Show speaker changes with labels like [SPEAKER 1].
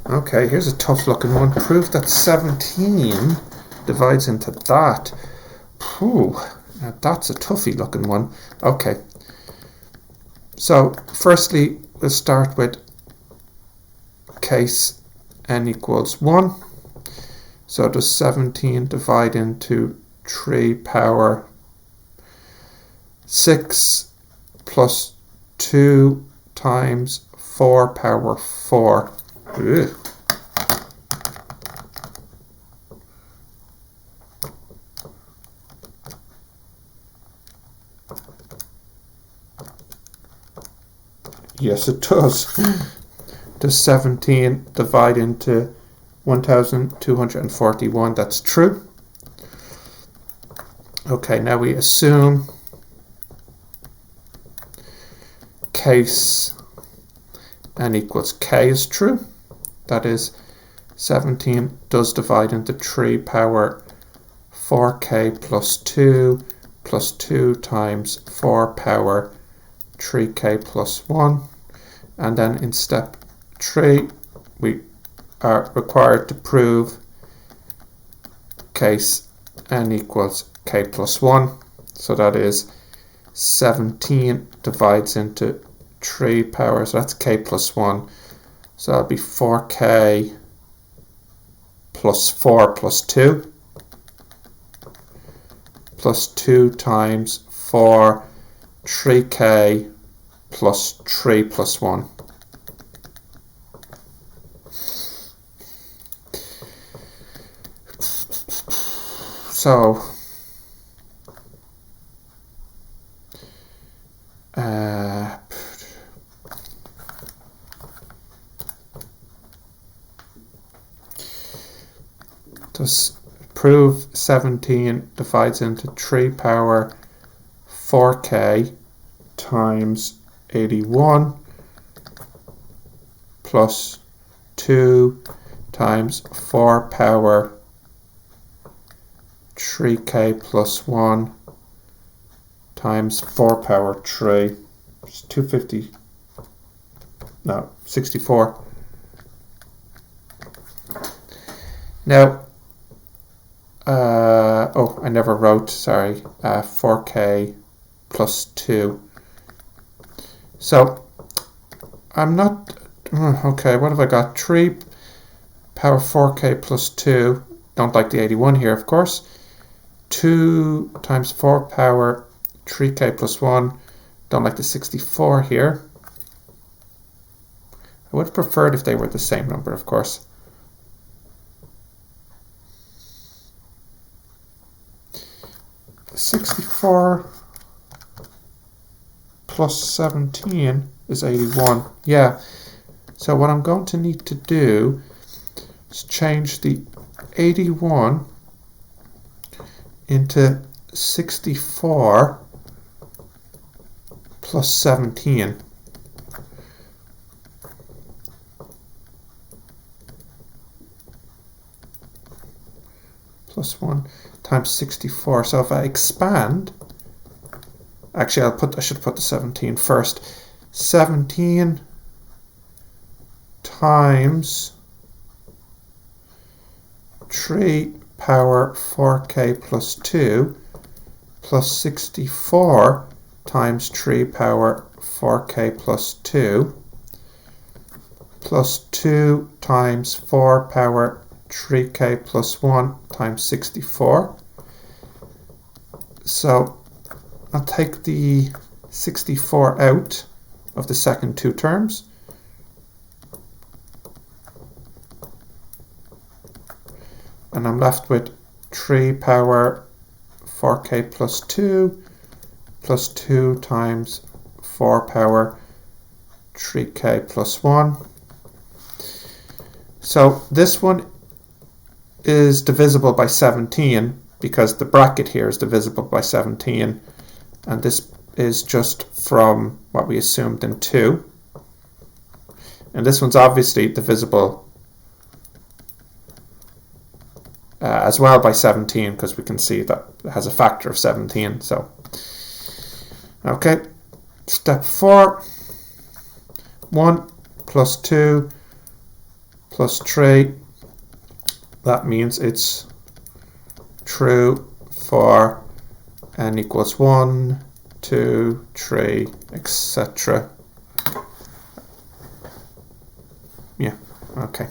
[SPEAKER 1] Okay, here's a tough looking one. Prove that 17 divides into that. Whew, now that's a toughie looking one. Okay, so firstly we'll start with case n equals 1. So does 17 divide into 3 power 6 plus 2 times 4 power 4? Ugh. Yes, it does. Does 17 divide into 1241? That's true. Okay, now we assume case n equals k is true. That is, 17 does divide into 3 power 4k plus 2 times 4 power 3k plus 1. And then in step 3 we are required to prove case n equals k plus 1. So that is 17 divides into 3 powers, that's k plus 1. So that'll be 4k plus 4 plus 2 plus 2 times 4, 3k plus 3 plus 1. So does prove 17 divides into 3 power 4k times 81 plus 2 times 4 power 3k plus 1 times 4 power 3. It's 250. No, 64. Now, oh, I never wrote, sorry, 4k plus 2. So, I'm not, okay, what have I got? 3 power 4k plus 2, don't like the 81 here, of course. 2 times 4 power 3k plus 1, don't like the 64 here. I would have preferred if they were the same number, of course. The 64 plus 17 is 81. Yeah, so what I'm going to need to do is change the 81 into 64 plus 17. Plus 1 times 64. So if I expand, actually I should put the 17 first. 17 times 3 power 4k plus 2 plus 64 times 3 power 4k plus 2 plus 2 times 4 power 3k plus 1 times 64. So I'll take the 64 out of the second two terms. And I'm left with 3 power 4k plus 2 plus 2 times 4 power 3k plus 1. So this one is divisible by 17 because the bracket here is divisible by 17, and this is just from what we assumed in 2. And this one's obviously divisible as well by 17 because we can see that it has a factor of 17. So, okay, step 4, 1 plus 2 plus 3. That means it's true for n equals 1, 2, 3, etc. Yeah, okay.